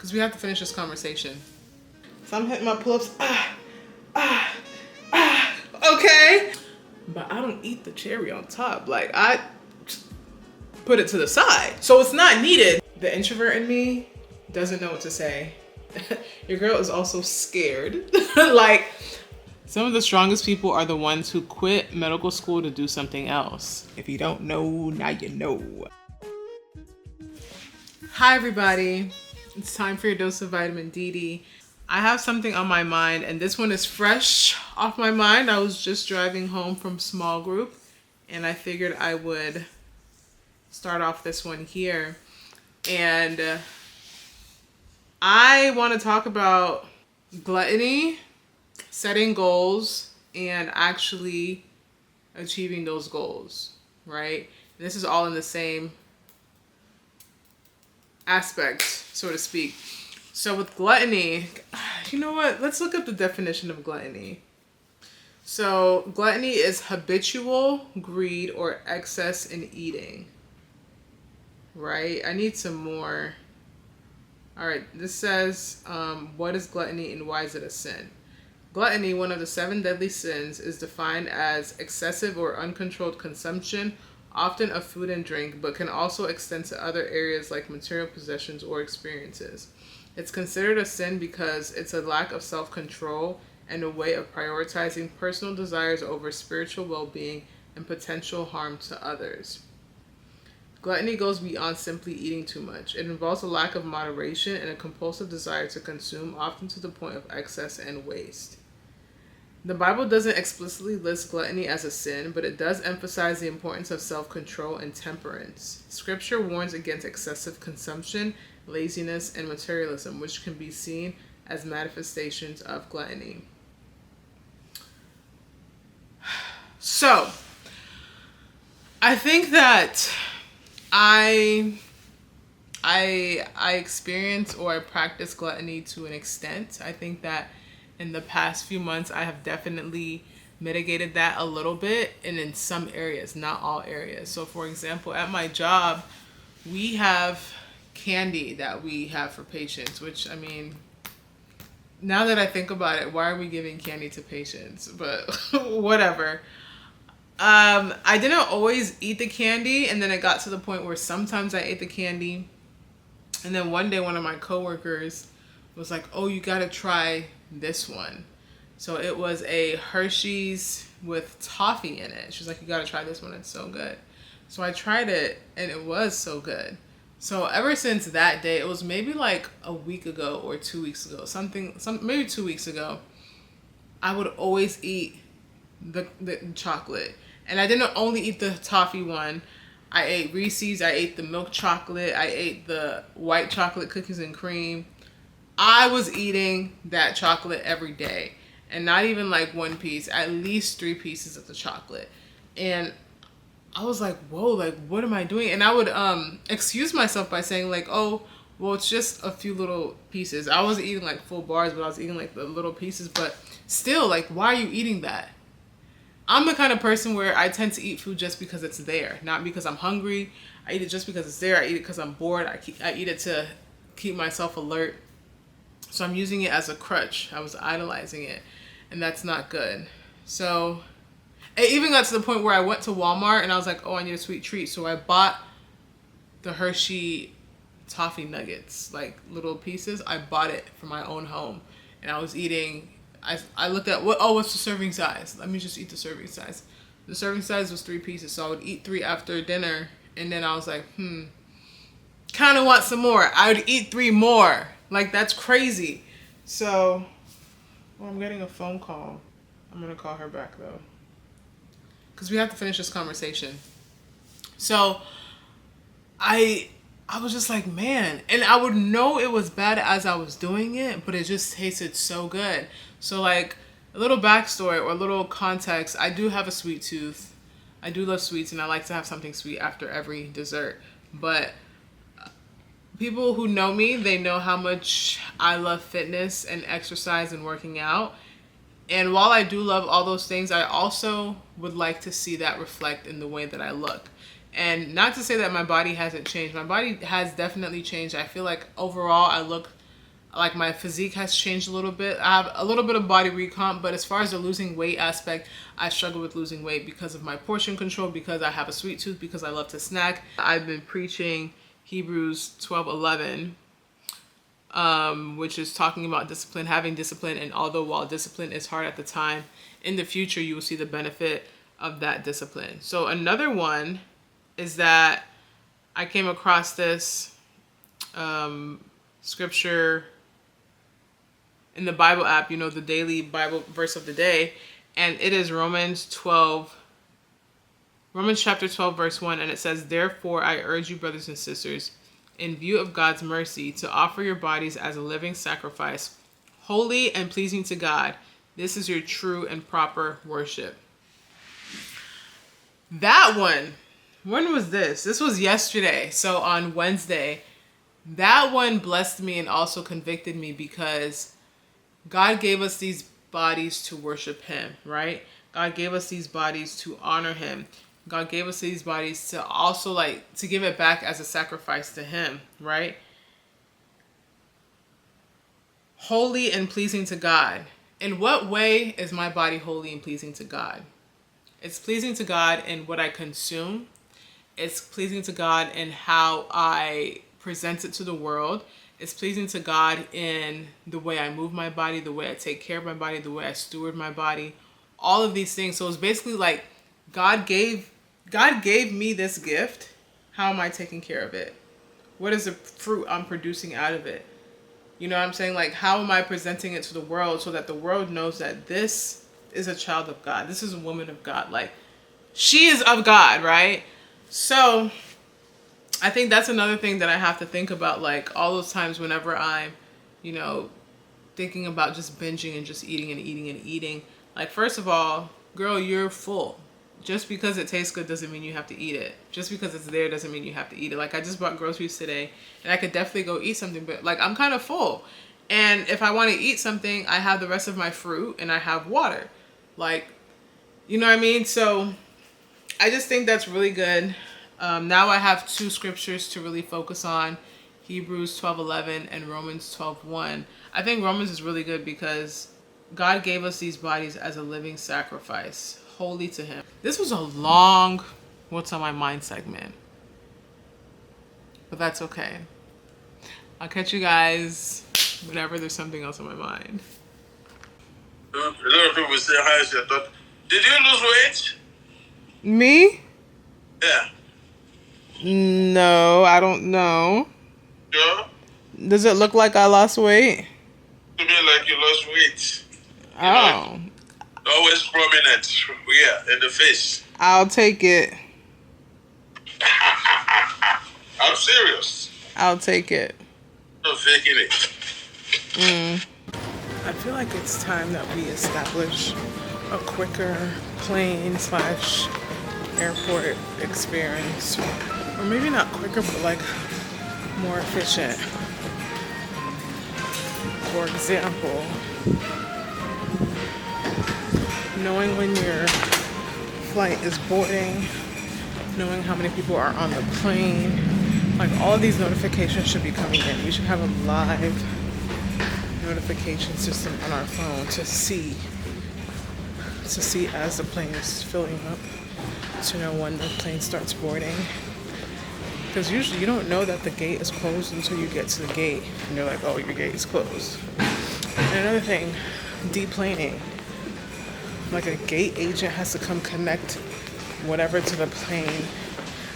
because we have to finish this conversation. So I'm hitting my pull-ups. Okay. But I don't eat the cherry on top. Like, I put it to the side. So it's not needed. The introvert in me doesn't know what to say. Your girl is also scared. Like, some of the strongest people are the ones who quit medical school to do something else. If you don't know, now you know. Hi everybody. It's time for your dose of vitamin DD. I have something on my mind, and this one is fresh off my mind. I was just driving home from small group, and I figured I would start off this one here. And I want to talk about gluttony, setting goals, and actually achieving those goals, right? This is all in the same aspect, so to speak. So with gluttony, you know what? Let's look up the definition of gluttony. So gluttony is habitual greed or excess in eating, right? I need some more. All right, this says, what is gluttony and why is it a sin? Gluttony, one of the 7 deadly sins, is defined as excessive or uncontrolled consumption, often of food and drink, but can also extend to other areas like material possessions or experiences. It's considered a sin because it's a lack of self-control and a way of prioritizing personal desires over spiritual well-being and potential harm to others. Gluttony goes beyond simply eating too much. It involves a lack of moderation and a compulsive desire to consume, often to the point of excess and waste. The Bible doesn't explicitly list gluttony as a sin, but it does emphasize the importance of self-control and temperance. Scripture warns against excessive consumption, laziness, and materialism, which can be seen as manifestations of gluttony. So, I think that I experience or I practice gluttony to an extent. I think that in the past few months, I have definitely mitigated that a little bit, and in some areas, not all areas. So for example, at my job, we have candy that we have for patients, which, I mean, now that I think about it, why are we giving candy to patients? But whatever. I didn't always eat the candy, and then it got to the point where sometimes I ate the candy, and then one day one of my coworkers was like, oh, you gotta try this one. So it was a Hershey's with toffee in it. She was like, you gotta try this one, it's so good. So I tried it, and it was so good. So ever since that day, it was maybe like a week ago or 2 weeks ago, maybe 2 weeks ago, I would always eat the chocolate. And I didn't only eat the toffee one. I ate Reese's, I ate the milk chocolate, I ate the white chocolate cookies and cream. I was eating that chocolate every day, and not even like one piece, at least 3 pieces of the chocolate. And I was like, whoa, like, what am I doing? And I would excuse myself by saying like, oh, well, it's just a few little pieces. I wasn't eating like full bars, but I was eating like the little pieces. But still, like, why are you eating that? I'm the kind of person where I tend to eat food just because it's there, not because I'm hungry. I eat it just because it's there. I eat it because I'm bored. I eat it to keep myself alert. So I'm using it as a crutch. I was idolizing it, and that's not good. So it even got to the point where I went to Walmart and I was like, oh, I need a sweet treat. So I bought the Hershey toffee nuggets, like little pieces. I bought it for my own home, and I was eating. I looked at what's the serving size? Let me just eat the serving size. The serving size was 3 pieces, so I would eat 3 after dinner, and then I was like, kind of want some more. I would eat 3 more. Like, that's crazy. So, I'm getting a phone call. I'm gonna call her back though, because we have to finish this conversation. So, I was just like, man, and I would know it was bad as I was doing it, but it just tasted so good. So like, a little backstory or a little context, I do have a sweet tooth. I do love sweets, and I like to have something sweet after every dessert. But people who know me, they know how much I love fitness and exercise and working out. And while I do love all those things, I also would like to see that reflect in the way that I look. And not to say that my body hasn't changed. My body has definitely changed. I feel like overall I look Like my physique has changed a little bit. I have a little bit of body recomp, but as far as the losing weight aspect, I struggle with losing weight because of my portion control, because I have a sweet tooth, because I love to snack. I've been preaching Hebrews 12:11, which is talking about discipline, having discipline, and although while discipline is hard at the time, in the future you will see the benefit of that discipline. So another one is that I came across this scripture in the Bible app, you know, the daily Bible verse of the day, and it is Romans chapter 12 verse 1, and it says, "Therefore I urge you, brothers and sisters, in view of God's mercy, to offer your bodies as a living sacrifice, holy and pleasing to God. This is your true and proper worship." That one, when was this? This was yesterday, so on Wednesday. That one blessed me and also convicted me, because God gave us these bodies to worship Him, right? God gave us these bodies to honor Him. God gave us these bodies to also to give it back as a sacrifice to Him, right? Holy and pleasing to God. In what way is my body holy and pleasing to God? It's pleasing to God in what I consume. It's pleasing to God in how I present it to the world. It's pleasing to God in the way I move my body, the way I take care of my body, the way I steward my body, all of these things. So it's basically like God gave me this gift. How am I taking care of it? What is the fruit I'm producing out of it? You know what I'm saying? Like, how am I presenting it to the world so that the world knows that this is a child of God? This is a woman of God. Like, she is of God, right? So I think that's another thing that I have to think about, like all those times whenever I'm, you know, thinking about just binging and just eating and eating and eating. Like, first of all, girl, you're full. Just because it tastes good doesn't mean you have to eat it. Just because it's there doesn't mean you have to eat it. Like, I just bought groceries today and I could definitely go eat something, but like, I'm kind of full. And if I want to eat something, I have the rest of my fruit and I have water. Like, you know what I mean? So I just think that's really good. Now I have two scriptures to really focus on, Hebrews 12:11 and Romans 12:1. I think Romans is really good because God gave us these bodies as a living sacrifice, holy to Him. This was a long what's on my mind segment, but that's okay. I'll catch you guys whenever there's something else on my mind. A lot of people say, "How is your thought?" Did you lose weight? Me? Yeah. No, I don't know. Sure. Does it look like I lost weight? To me, like you lost weight. Oh. Always prominent. Yeah, in the face. I'll take it. I'm serious. I'll take it. I'm faking it. I feel like it's time that we establish a quicker plane/airport experience. Or maybe not quicker, but like more efficient. For example, knowing when your flight is boarding, knowing how many people are on the plane, like all of these notifications should be coming in. We should have a live notification system on our phone to see as the plane is filling up, to know when the plane starts boarding. Because usually you don't know that the gate is closed until you get to the gate and you're like, oh, your gate is closed. And another thing, deplaning. Like, a gate agent has to come connect whatever to the plane.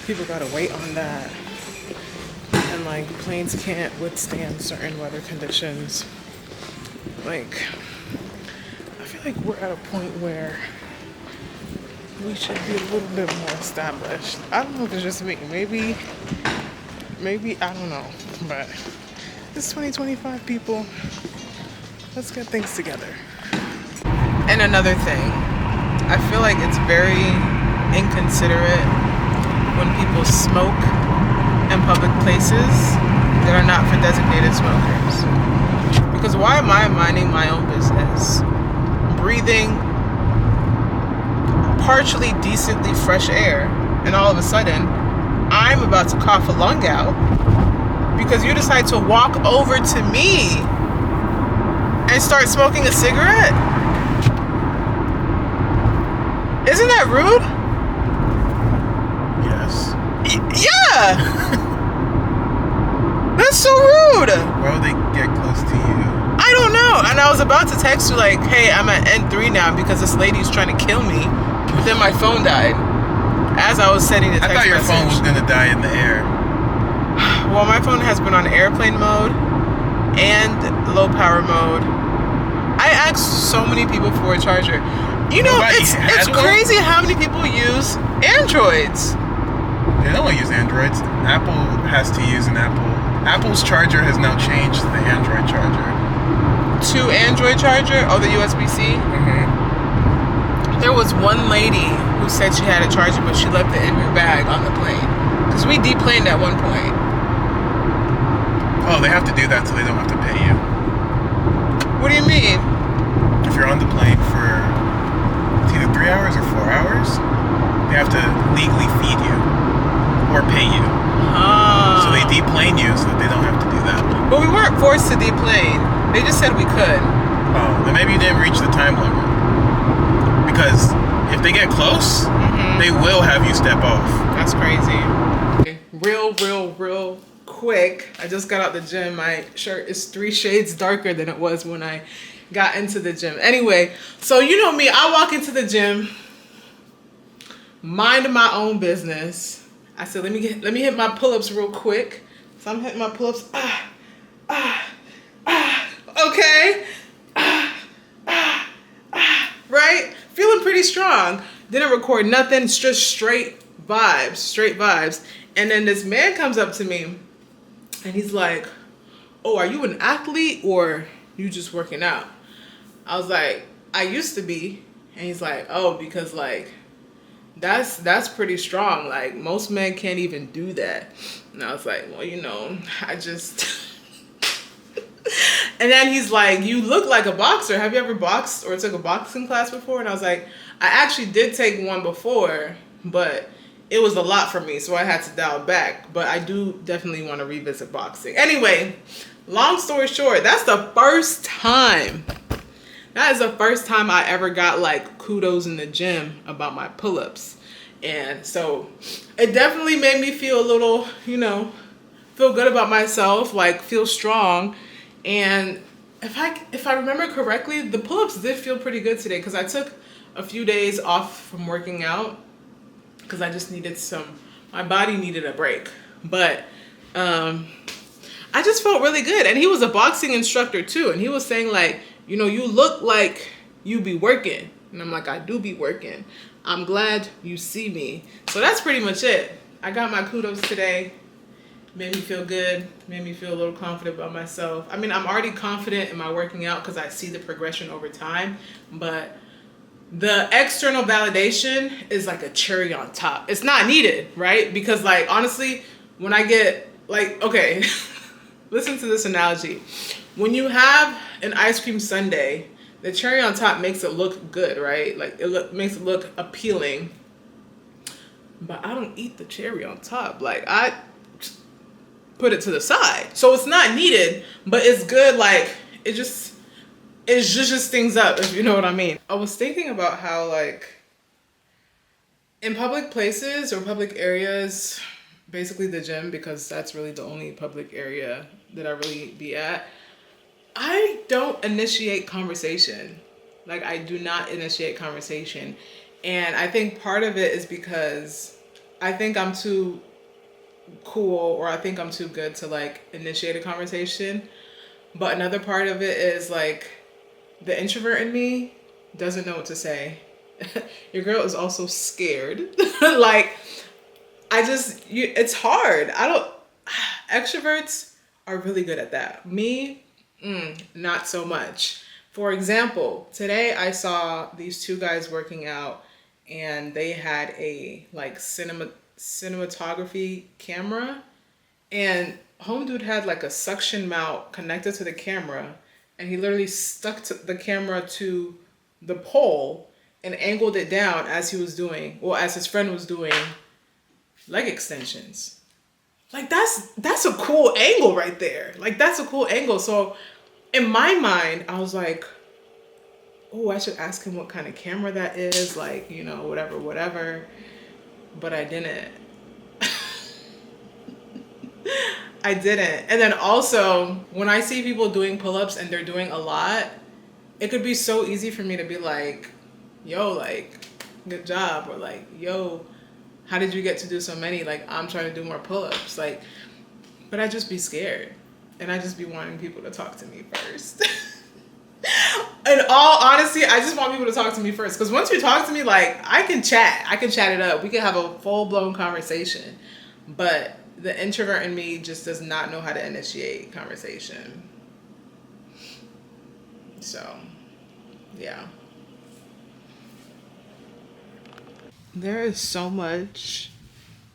People gotta wait on that. And like, planes can't withstand certain weather conditions. Like, I feel like we're at a point where we should be a little bit more established. I don't know if it's just me. Maybe, I don't know. But it's 2025, people. Let's get things together. And another thing, I feel like it's very inconsiderate when people smoke in public places that are not for designated smokers. Because why am I minding my own business, breathing partially decently fresh air, and all of a sudden I'm about to cough a lung out because you decide to walk over to me and start smoking a cigarette? Isn't that rude? Yes. Yeah. That's so rude. Why would they get close to you? I don't know. And I was about to text you like, hey, I'm at N3 now because this lady's trying to kill me. But then my phone died as I was sending the text I thought your message. phone was gonna die in the air. Well, my phone has been on airplane mode and low power mode. I asked so many people for a charger. You know, Nobody it's has one? crazy how many people use Androids. They don't use Androids. Apple has to use an Apple. Apple's charger has now changed to the Android charger. To Android charger or the USB-C? Mm-hmm. There was one lady who said she had a charger, but she left it in her bag on the plane. Because we deplaned at one point. Oh, they have to do that so they don't have to pay you. What do you mean? If you're on the plane for it's either 3 hours or 4 hours, they have to legally feed you or pay you. So they deplane you so that they don't have to do that. But we weren't forced to deplane. They just said we could. Oh, then maybe you didn't reach the time limit. Because if they get close, they will have you step off. That's crazy. Real quick. I just got out the gym. My shirt is 3 shades darker than it was when I got into the gym. Anyway, so you know me, I walk into the gym, mind my own business. I said, let me hit my pull-ups real quick. So I'm hitting my pull-ups. Okay. Right? Feeling pretty strong. Didn't record nothing. It's just straight vibes. And then this man comes up to me and he's like, oh, are you an athlete or you just working out? I was like, I used to be. And he's like, oh, because like, that's pretty strong. Like most men can't even do that. And I was like, well, you know, I just... And then he's like, you look like a boxer. Have you ever boxed or took a boxing class before? And I was like, I actually did take one before, but it was a lot for me, so I had to dial back. But I do definitely want to revisit boxing. Anyway, long story short, that's the first time. That is the first time I ever got like kudos in the gym about my pull-ups. And so it definitely made me feel a little, you know, feel good about myself, like feel strong. And if I remember correctly, the pull-ups did feel pretty good today because I took a few days off from working out because I just needed my body needed a break. But I just felt really good. And he was a boxing instructor too. And he was saying like, you know, you look like you be working. And I'm like, I do be working. I'm glad you see me. So that's pretty much it. I got my kudos today. Made me feel good, made me feel a little confident about myself. I mean, I'm already confident in my working out because I see the progression over time, but the external validation is like a cherry on top. It's not needed, right? Because like, honestly, when I get like, okay, listen to this analogy. When you have an ice cream sundae, the cherry on top makes it look good, right? Like makes it look appealing, but I don't eat the cherry on top. Like I put it to the side. So it's not needed, but it's good. Like it just things up, if you know what I mean. I was thinking about how like in public places or public areas, basically the gym, because that's really the only public area that I really be at, I don't initiate conversation. Like I do not initiate conversation. And I think part of it is because I think I'm too cool or I think I'm too good to like initiate a conversation. But another part of it is like the introvert in me doesn't know what to say. Your girl is also scared. Like it's hard. Extroverts are really good at that. Me, not so much. For example, today I saw these two guys working out and they had a like cinematography camera, and home dude had like a suction mount connected to the camera, and he literally stuck the camera to the pole and angled it down as he was doing, well, as his friend was doing leg extensions. Like that's a cool angle right there. Like that's a cool angle. So in my mind, I was like, oh, I should ask him what kind of camera that is, like, you know, whatever. But I didn't. I didn't. And then also, when I see people doing pull-ups and they're doing a lot, it could be so easy for me to be like, yo, like, good job. Or like, yo, how did you get to do so many? Like, I'm trying to do more pull-ups. Like, but I just be scared. And I just be wanting people to talk to me first. In all honesty, I just want people to talk to me first. Because once you talk to me, like, I can chat it up. We can have a full-blown conversation. But the introvert in me just does not know how to initiate conversation. So, yeah. There is so much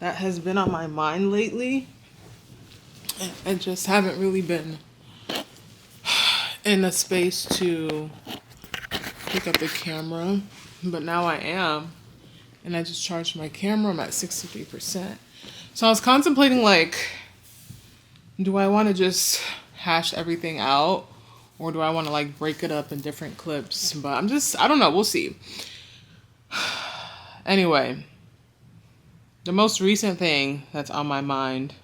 that has been on my mind lately. I just haven't really been in a space to pick up the camera, but now I am, and I just charged my camera. I'm at 63%. So I was contemplating, like, do I want to just hash everything out, or do I want to, like, break it up in different clips? But I don't know, we'll see. Anyway, the most recent thing that's on my mind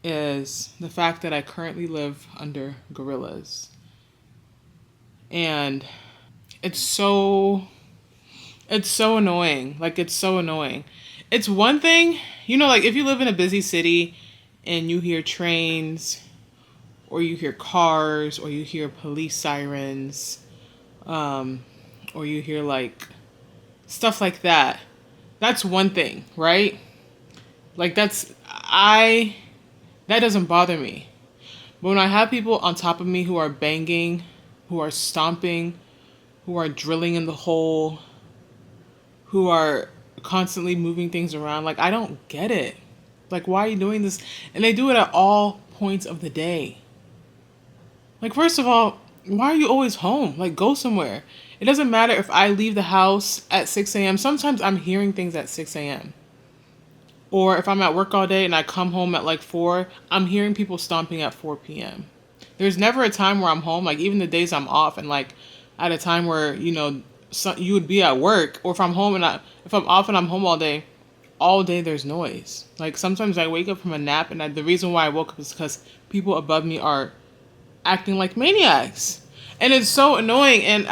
is the fact that I currently live under gorillas. And it's so annoying. Like, it's so annoying. It's one thing, you know, like if you live in a busy city and you hear trains or you hear cars or you hear police sirens, or you hear like stuff like that. That's one thing, right? Like that doesn't bother me. But when I have people on top of me who are banging, who are stomping, who are drilling in the hole, who are constantly moving things around, like, I don't get it. Like, why are you doing this? And they do it at all points of the day. Like, first of all, why are you always home? Like, go somewhere. It doesn't matter if I leave the house at 6 a.m. Sometimes I'm hearing things at 6 a.m. Or if I'm at work all day and I come home at like 4, I'm hearing people stomping at 4 p.m. There's never a time where I'm home, like even the days I'm off and like at a time where, you know, you would be at work, or if I'm home and if I'm off and I'm home all day there's noise. Like sometimes I wake up from a nap and the reason why I woke up is because people above me are acting like maniacs. And it's so annoying, and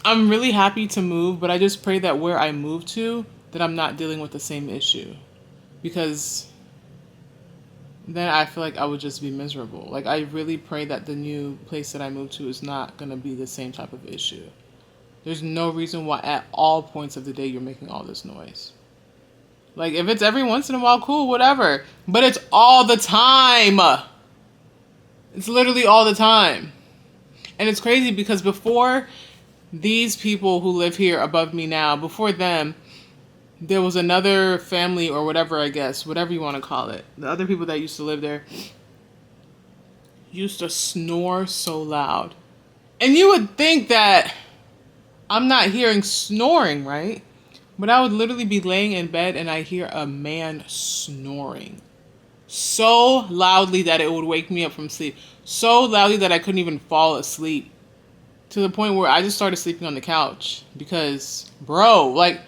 I'm really happy to move, but I just pray that where I move to, that I'm not dealing with the same issue. Because then I feel like I would just be miserable. Like, I really pray that the new place that I move to is not going to be the same type of issue. There's no reason why at all points of the day you're making all this noise. Like, if it's every once in a while, cool, whatever. But it's all the time. It's literally all the time. And it's crazy because before these people who live here above me now, before them, there was another family or whatever, I guess, whatever you want to call it. The other people that used to live there used to snore so loud. And you would think that I'm not hearing snoring, right? But I would literally be laying in bed and I hear a man snoring so loudly that it would wake me up from sleep. So loudly that I couldn't even fall asleep. To the point where I just started sleeping on the couch. Because, bro, like,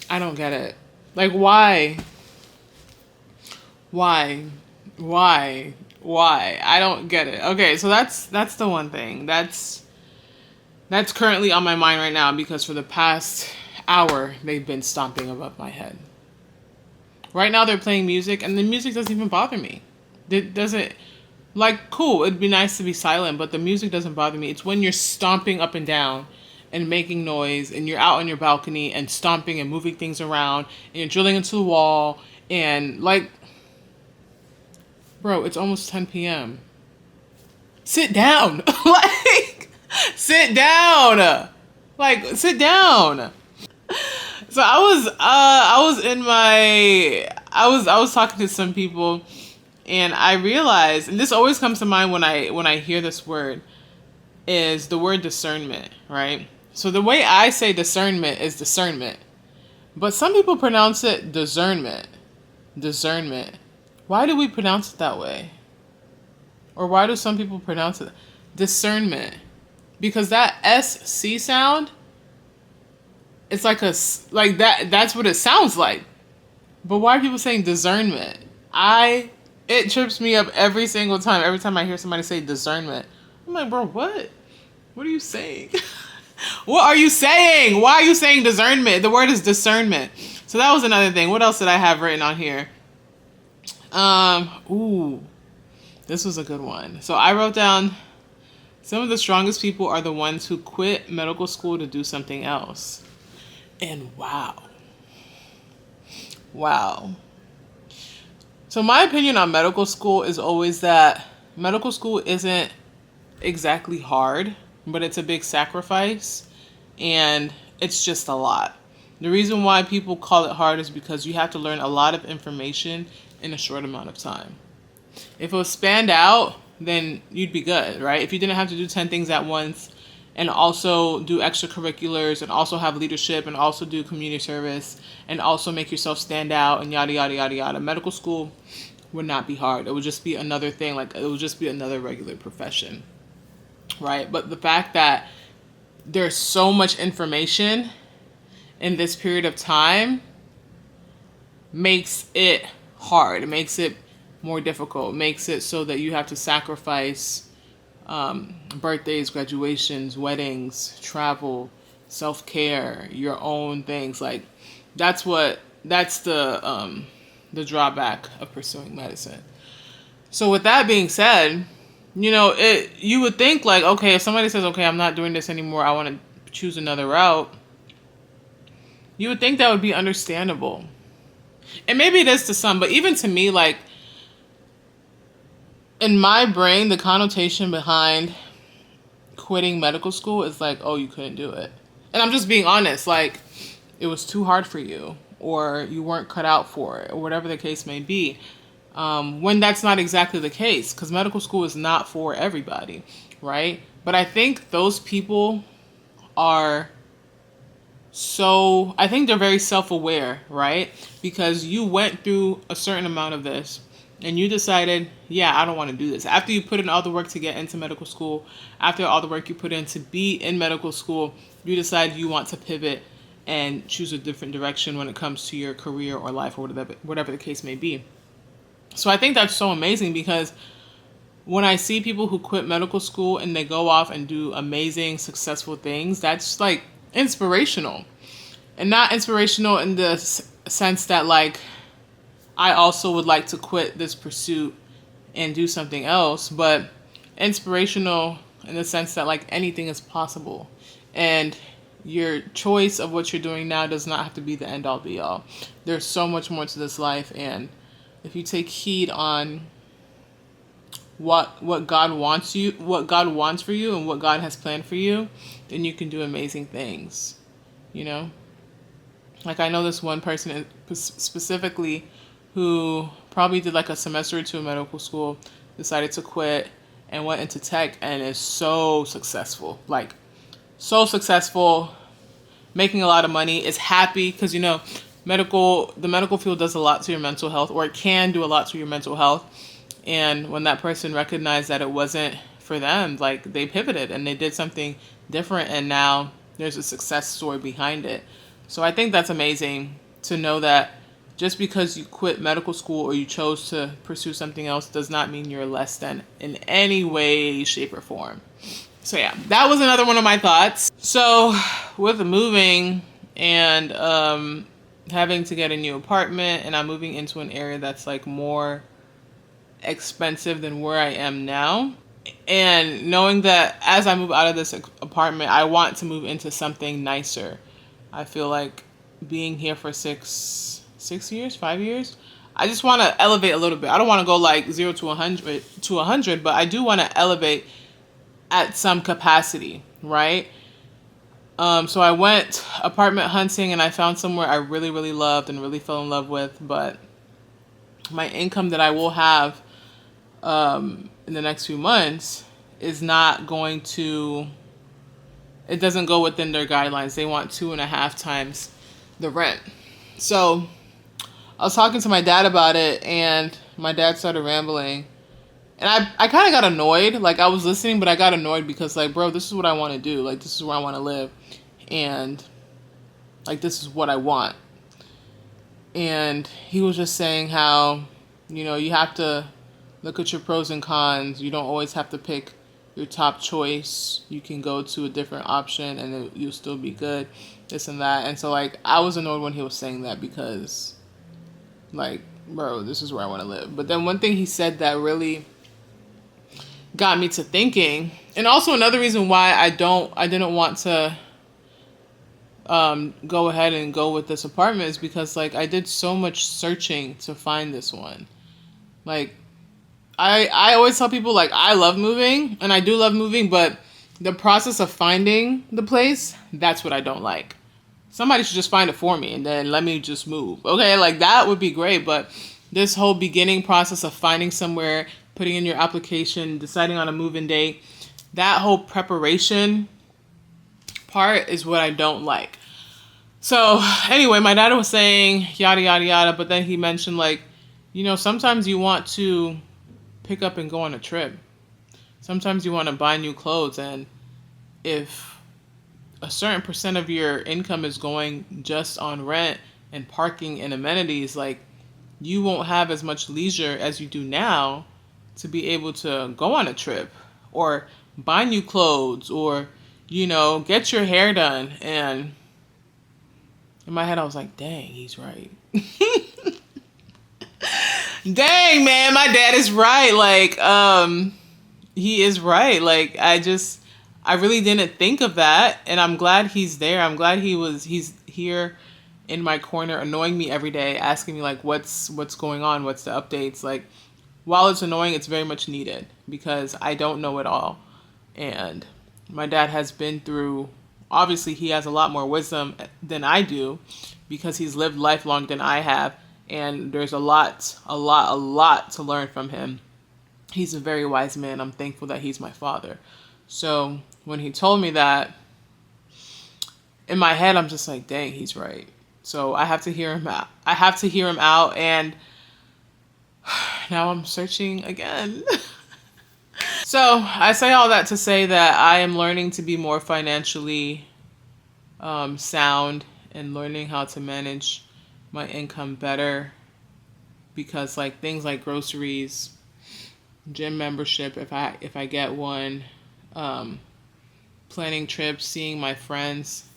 I don't get it. Like, why? I don't get it. Okay, so that's the one thing. That's currently on my mind right now, because for the past hour, they've been stomping above my head. Right now they're playing music, and the music doesn't even bother me. It doesn't, like, cool, it'd be nice to be silent, but the music doesn't bother me. It's when you're stomping up and down and making noise, and you're out on your balcony and stomping and moving things around, and you're drilling into the wall, and, like, bro, it's almost 10 p.m. Sit down. Like, sit down. Like, sit down. So I was talking to some people, and I realized, and this always comes to mind when I hear this word, is the word discernment, right? So the way I say discernment is discernment, But some people pronounce it discernment. Discernment. Why do we pronounce it that way? Or why do some people pronounce it discernment? Because that SC sound, it's like that's what it sounds like. But why are people saying discernment? It trips me up every single time. Every time I hear somebody say discernment, I'm like, bro, what? What are you saying? What are you saying? Why are you saying discernment? The word is discernment. So that was another thing. What else did I have written on here? This was a good one. So I wrote down, some of the strongest people are the ones who quit medical school to do something else. And wow. So my opinion on medical school is always that medical school isn't exactly hard, but it's a big sacrifice and it's just a lot. The reason why people call it hard is because you have to learn a lot of information in a short amount of time. If it was spanned out, then you'd be good, right? If you didn't have to do 10 things at once and also do extracurriculars and also have leadership and also do community service and also make yourself stand out and yada, yada, yada, yada, medical school would not be hard. It would just be another thing. Like, it would just be another regular profession, right? But the fact that there's so much information in this period of time makes it hard. It makes it more difficult. It makes it so that you have to sacrifice birthdays, graduations, weddings, travel, self-care, your own things. Like, that's the drawback of pursuing medicine. So with that being said, you would think like, okay, if somebody says, okay, I'm not doing this anymore, I want to choose another route, you would think that would be understandable. And maybe it is to some, but even to me, like, in my brain, the connotation behind quitting medical school is like, oh, you couldn't do it. And I'm just being honest, like, it was too hard for you, or you weren't cut out for it, or whatever the case may be. When that's not exactly the case, because medical school is not for everybody, right? But I think those people I think they're very self-aware, right? Because you went through a certain amount of this and you decided, yeah, I don't want to do this. After you put in all the work to get into medical school, after all the work you put in to be in medical school, you decide you want to pivot and choose a different direction when it comes to your career or life or whatever the case may be. So I think that's so amazing, because when I see people who quit medical school and they go off and do amazing, successful things, that's like inspirational. And not inspirational in the sense that like I also would like to quit this pursuit and do something else, but inspirational in the sense that like anything is possible. And your choice of what you're doing now does not have to be the end all be all. There's so much more to this life, and if you take heed on what God wants for you and what God has planned for you, then you can do amazing things. Like, I know this one person specifically who probably did like a semester or two in medical school, decided to quit and went into tech and is so successful, making a lot of money, is happy because, the medical field does a lot to your mental health, or it can do a lot to your mental health. And when that person recognized that it wasn't for them, like, they pivoted and they did something different, and now there's a success story behind it. So I think that's amazing to know that just because you quit medical school or you chose to pursue something else does not mean you're less than in any way, shape, or form. So yeah, that was another one of my thoughts. So with moving and having to get a new apartment, and I'm moving into an area that's like more expensive than where I am now, and knowing that as I move out of this apartment, I want to move into something nicer. I feel like being here for 5 years, I just want to elevate a little bit. I don't want to go like 0 to 100, but I do want to elevate at some capacity, right? So I went apartment hunting and I found somewhere I really, really loved and really fell in love with, but my income that I will have in the next few months is not going to, it doesn't go within their guidelines. They want 2.5 times the rent. So I was talking to my dad about it, and my dad started rambling. And I kind of got annoyed. Like, I was listening, but I got annoyed because, like, bro, this is what I want to do. Like, this is where I want to live. And, like, this is what I want. And he was just saying how, you have to look at your pros and cons. You don't always have to pick your top choice. You can go to a different option and you'll still be good. This and that. And so, like, I was annoyed when he was saying that because, like, bro, this is where I want to live. But then one thing he said that really got me to thinking, and also another reason why I didn't want to go ahead and go with this apartment is because, like, I did so much searching to find this one. Like, I always tell people, like, I love moving, and I do love moving, but the process of finding the place, that's what I don't like. Somebody should just find it for me and then let me just move. Okay, like, that would be great, but this whole beginning process of finding somewhere, putting in your application, deciding on a move-in date, that whole preparation part is what I don't like. So anyway, my dad was saying yada, yada, yada, but then he mentioned, like, sometimes you want to pick up and go on a trip. Sometimes you want to buy new clothes, and if a certain percent of your income is going just on rent and parking and amenities, like, you won't have as much leisure as you do now to be able to go on a trip or buy new clothes or, get your hair done. And in my head, I was like, dang, he's right. Dang, man, my dad is right. Like, he is right. Like, I really didn't think of that. And I'm glad he's there. I'm glad he's here in my corner, annoying me every day, asking me, like, what's going on? What's the updates? Like, while it's annoying, it's very much needed because I don't know it all. And my dad has been through, obviously he has a lot more wisdom than I do because he's lived life longer than I have. And there's a lot to learn from him. He's a very wise man. I'm thankful that he's my father. So when he told me that, in my head, I'm just like, dang, he's right. So I have to hear him out. And now I'm searching again. So I say all that to say that I am learning to be more financially sound and learning how to manage my income better, because, like, things like groceries, gym membership, if I get one, planning trips, seeing my friends,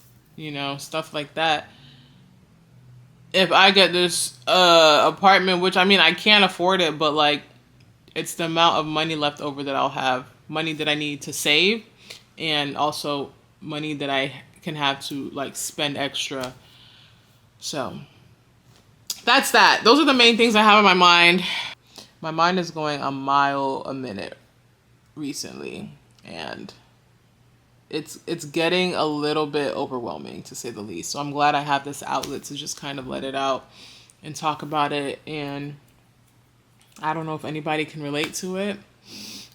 stuff like that. If I get this apartment, which, I mean, I can't afford it, but, like, it's the amount of money left over that I'll have, money that I need to save, and also money that I can have to, like, spend extra. So that's that. Those are the main things I have in my mind. My mind is going a mile a minute recently, and it's getting a little bit overwhelming, to say the least. So I'm glad I have this outlet to just kind of let it out and talk about it. And I don't know if anybody can relate to it.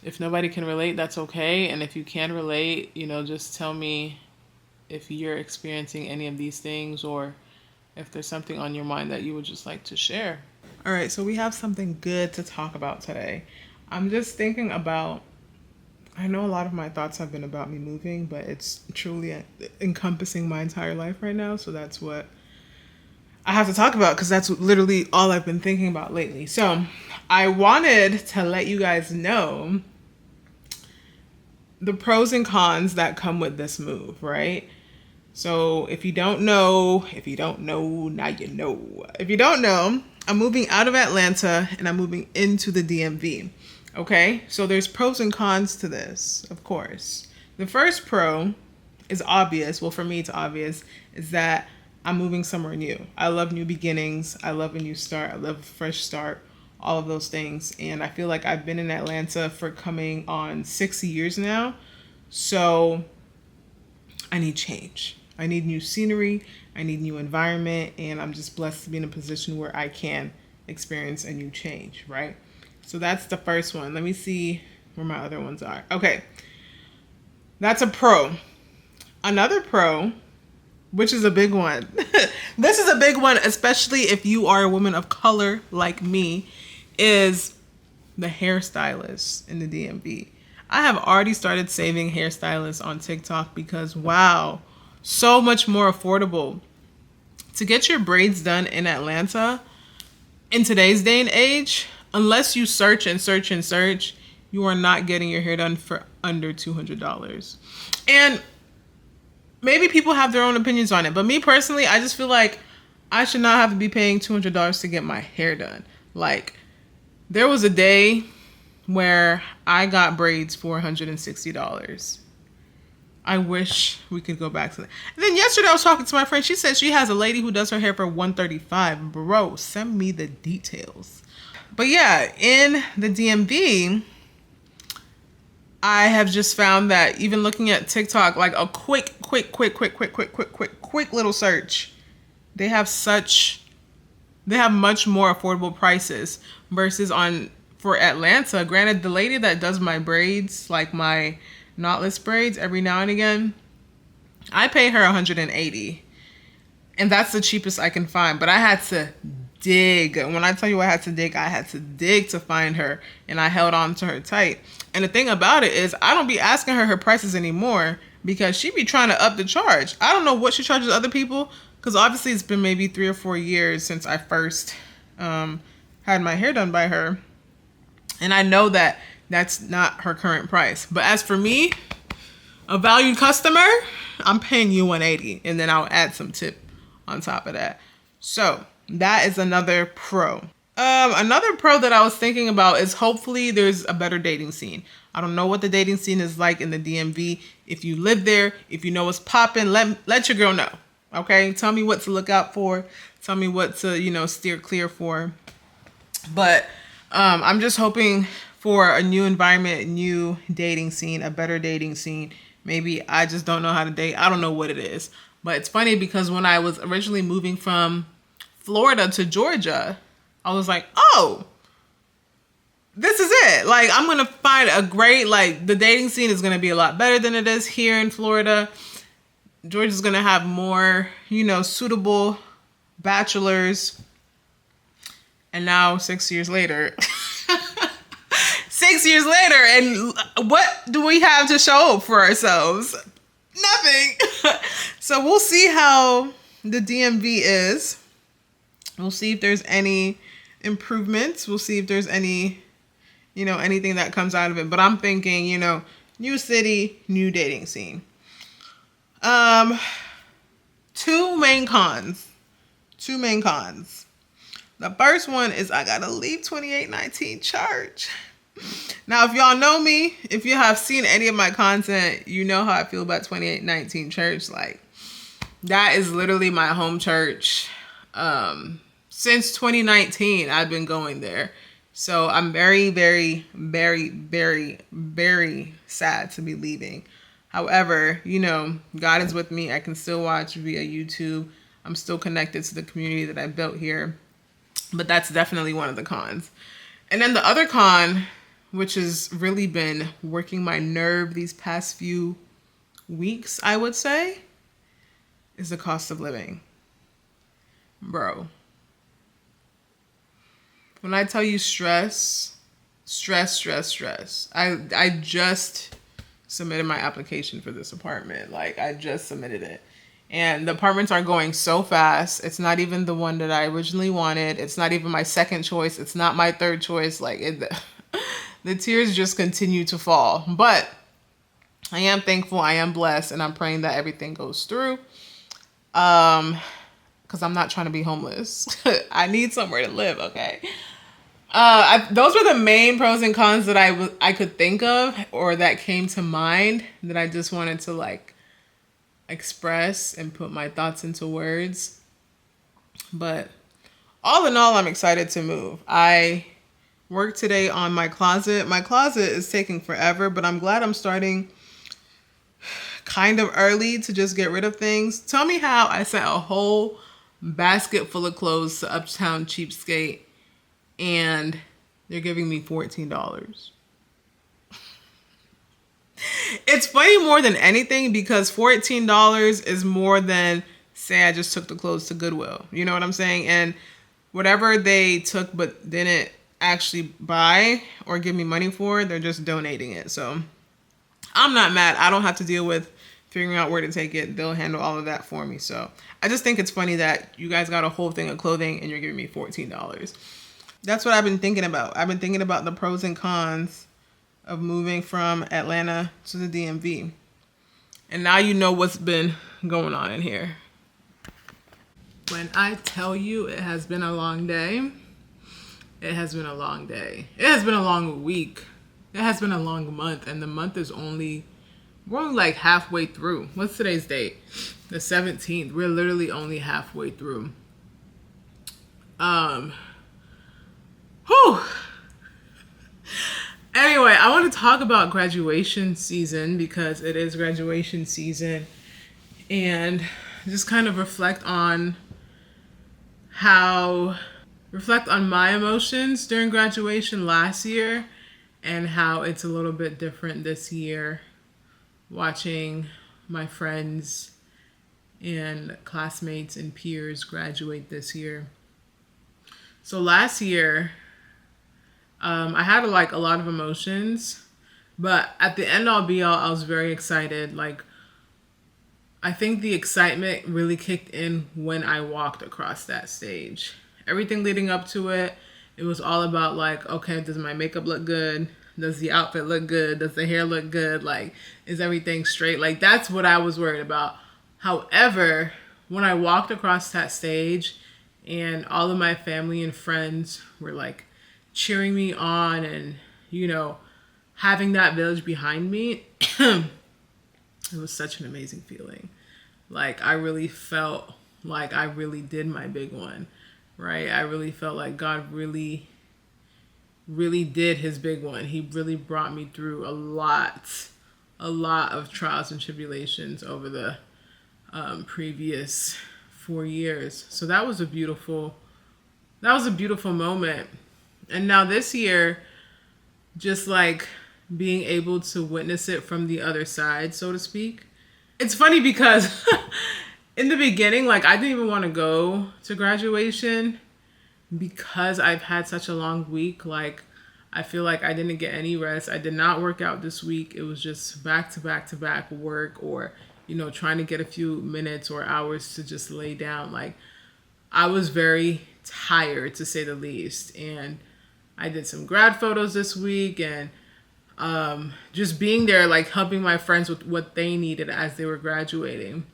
If nobody can relate, that's okay. And if you can relate, just tell me if you're experiencing any of these things, or if there's something on your mind that you would just like to share. All right, so we have something good to talk about today. I'm just thinking about, I know a lot of my thoughts have been about me moving, but it's truly encompassing my entire life right now. So that's what I have to talk about, because that's literally all I've been thinking about lately. So I wanted to let you guys know the pros and cons that come with this move, right? So if you don't know, now you know. If you don't know, I'm moving out of Atlanta and I'm moving into the DMV. Okay, so there's pros and cons to this, of course. The first pro is obvious. Well, for me, it's obvious, is that I'm moving somewhere new. I love new beginnings. I love a new start. I love a fresh start, all of those things. And I feel like I've been in Atlanta for coming on 6 years now. So I need change. I need new scenery. I need new environment. And I'm just blessed to be in a position where I can experience a new change, right? So that's the first one. Let me see where my other ones are. Okay. That's a pro. Another pro which is a big one. This is a big one, especially if you are a woman of color like me, is the hairstylist in the DMV. I have already started saving hairstylists on TikTok because, wow, so much more affordable. To get your braids done in Atlanta in today's day and age, unless you search and search and search, you are not getting your hair done for under $200. And maybe people have their own opinions on it, but me personally, I just feel like I should not have to be paying $200 to get my hair done. Like, there was a day where I got braids for $160. I wish we could go back to that. And then yesterday I was talking to my friend. She said she has a lady who does her hair for $135. Bro, send me the details. But yeah, in the DMV, I have just found that even looking at TikTok, like a quick little search, they have much more affordable prices versus for Atlanta. Granted, the lady that does my braids, like my knotless braids every now and again, I pay her $180. And that's the cheapest I can find. But I had to dig. When I tell you I had to dig to find her. And I held on to her tight. And the thing about it is, I don't be asking her prices anymore because she be trying to up the charge. I don't know what she charges other people, because obviously it's been maybe 3 or 4 years since I first had my hair done by her. And I know that that's not her current price. But as for me, a valued customer, I'm paying you $180, and then I'll add some tip on top of that. So that is another pro. Another pro that I was thinking about is hopefully there's a better dating scene. I don't know what the dating scene is like in the DMV. If you live there, if you know what's popping, let your girl know. Okay, tell me what to look out for. Tell me what to steer clear for. But I'm just hoping for a new environment, new dating scene, a better dating scene. Maybe I just don't know how to date. I don't know what it is. But it's funny because when I was originally moving from Florida to Georgia, I was like, oh, this is it. Like, I'm going to find a great, the dating scene is going to be a lot better than it is here in Florida. Georgia's going to have more, suitable bachelors. And now 6 years later, 6 years later, and what do we have to show for ourselves? Nothing. So we'll see how the DMV is. We'll see if there's any improvements. We'll see if there's any, anything that comes out of it. But I'm thinking, new city, new dating scene. Two main cons. The first one is I gotta leave 2819 church. Now, if y'all know me, if you have seen any of my content, you know how I feel about 2819 church. Like, that is literally my home church. Since 2019, I've been going there. So I'm very, very, very, very, very sad to be leaving. However, God is with me. I can still watch via YouTube. I'm still connected to the community that I built here. But that's definitely one of the cons. And then the other con, which has really been working my nerve these past few weeks, I would say, is the cost of living. Bro. When I tell you stress. I just submitted my application for this apartment. I just submitted it. And the apartments are going so fast. It's not even the one that I originally wanted. It's not even my second choice. It's not my third choice. The tears just continue to fall. But I am thankful. I am blessed. And I'm praying that everything goes through. Because I'm not trying to be homeless. I need somewhere to live, okay? Those were the main pros and cons that I could think of, or that came to mind, that I just wanted to express and put my thoughts into words. But all in all, I'm excited to move. I worked today on my closet. My closet is taking forever, but I'm glad I'm starting kind of early to just get rid of things. Tell me how I sent a whole basket full of clothes to Uptown Cheapskate and they're giving me $14. It's funny more than anything because $14 is more than say I just took the clothes to Goodwill. You know what I'm saying? And whatever they took but didn't actually buy or give me money for, they're just donating it. So I'm not mad. I don't have to deal with figuring out where to take it. They'll handle all of that for me. So I just think it's funny that you guys got a whole thing of clothing and you're giving me $14. That's what I've been thinking about. I've been thinking about the pros and cons of moving from Atlanta to the DMV. And now you know what's been going on in here. When I tell you it has been a long day, it has been a long day. It has been a long week. It has been a long month, and the month is we're only like halfway through. What's today's date? The 17th. We're literally only halfway through. Whew. Anyway, I want to talk about graduation season because it is graduation season, and just kind of reflect on my emotions during graduation last year and how it's a little bit different this year, watching my friends and classmates and peers graduate this year. So last year, I had a lot of emotions, but at the end all be all, I was very excited. Like, I think the excitement really kicked in when I walked across that stage. Everything leading up to it, it was all about like, okay, does my makeup look good? Does the outfit look good? Does the hair look good? Like, is everything straight? Like, that's what I was worried about. However, when I walked across that stage and all of my family and friends were like cheering me on and, you know, having that village behind me, it was such an amazing feeling. Like, I really felt like I really did my big one, right? I really felt like God really did his big one. He really brought me through a lot of trials and tribulations over the previous 4 years. So that was a beautiful moment. And now this year, just like being able to witness it from the other side, so to speak. It's funny because in the beginning, like, I didn't even want to go to graduation because I've had such a long week. Like, I feel like I didn't get any rest. I did not work out this week. It was just back to back to back work, or, you know, trying to get a few minutes or hours to just lay down. Like, I was very tired, to say the least. And I did some grad photos this week, and just being there, like helping my friends with what they needed as they were graduating.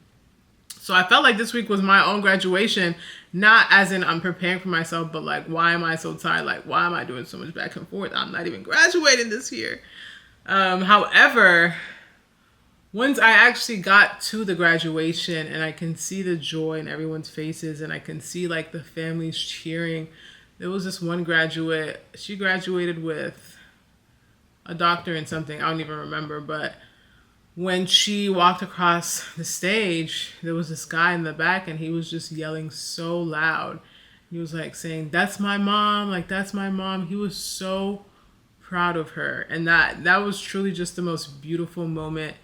So I felt like this week was my own graduation, not as in I'm preparing for myself, but like, why am I so tired? Like, why am I doing so much back and forth? I'm not even graduating this year. However, once I actually got to the graduation and I can see the joy in everyone's faces and I can see like the families cheering, there was this one graduate, she graduated with a doctor in something, I don't even remember, but when she walked across the stage, there was this guy in the back and he was just yelling so loud. He was like saying, "That's my mom, like, that's my mom." He was so proud of her. And that was truly just the most beautiful moment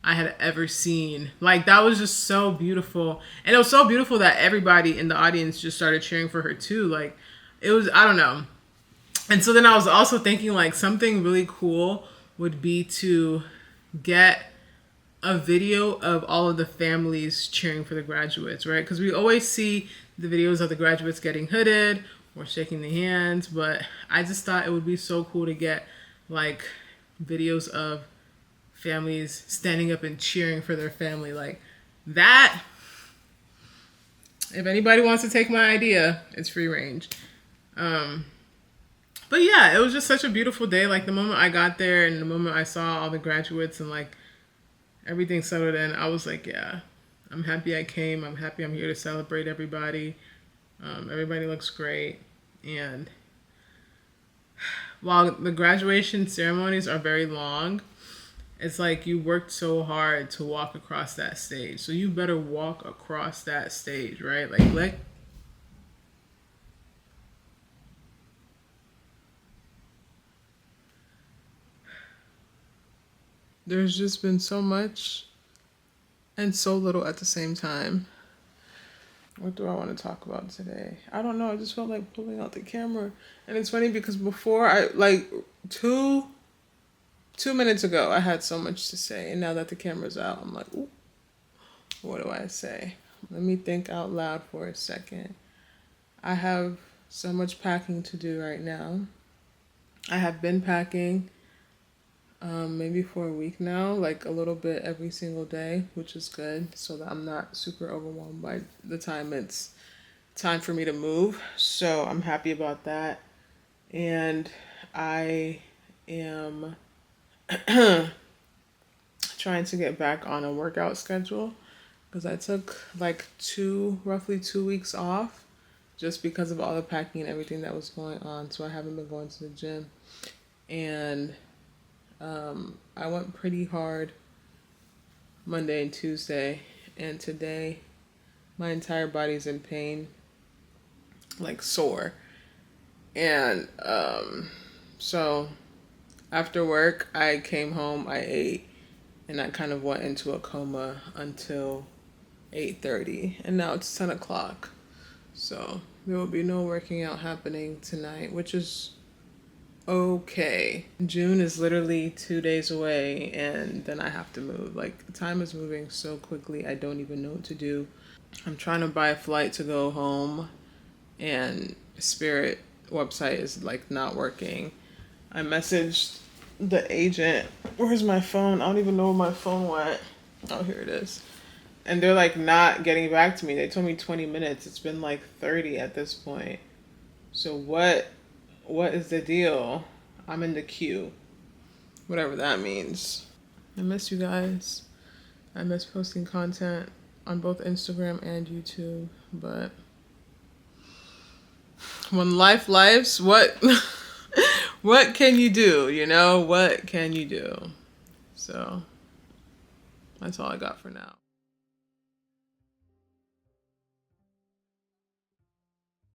I had ever seen. Like, that was just so beautiful. And it was so beautiful that everybody in the audience just started cheering for her too. Like, it was, I don't know. And so then I was also thinking, like, something really cool would be to get a video of all of the families cheering for the graduates, right? Because we always see the videos of the graduates getting hooded or shaking the hands, but I just thought it would be so cool to get, like, videos of families standing up and cheering for their family. Like, that, if anybody wants to take my idea, it's free range. But yeah, it was just such a beautiful day. Like, the moment I got there and the moment I saw all the graduates and like everything settled in, I was like, yeah, I'm happy I came. I'm happy I'm here to celebrate everybody. Everybody looks great. And while the graduation ceremonies are very long, it's like you worked so hard to walk across that stage. So you better walk across that stage, right? Like, there's just been so much and so little at the same time. What do I want to talk about today? I don't know. I just felt like pulling out the camera. And it's funny because before I, like, 2 minutes ago, I had so much to say. And now that the camera's out, I'm like, ooh, what do I say? Let me think out loud for a second. I have so much packing to do right now. I have been packing maybe for a week now, like a little bit every single day, which is good so that I'm not super overwhelmed by the time it's time for me to move. So I'm happy about that. And I am trying to get back on a workout schedule because I took like roughly 2 weeks off just because of all the packing and everything that was going on. So I haven't been going to the gym. And I went pretty hard Monday and Tuesday, and today my entire body's in pain, like sore. And so after work, I came home, I ate, and I kind of went into a coma until 8:30, and now it's 10 o'clock. So there will be no working out happening tonight, which is okay. June is literally 2 days away, and then I have to move. Like, time is moving so quickly, I don't even know what to do. I'm trying to buy a flight to go home, and Spirit website is like not working. I messaged the agent. Where's my phone? I don't even know where my phone went. Oh, here it is. And they're like not getting back to me. They told me 20 minutes. It's been like 30 at this point. So what is the deal? I'm in the queue. Whatever that means. I miss you guys. I miss posting content on both Instagram and YouTube. But when life lives, what what can you do? You know, what can you do? So that's all I got for now.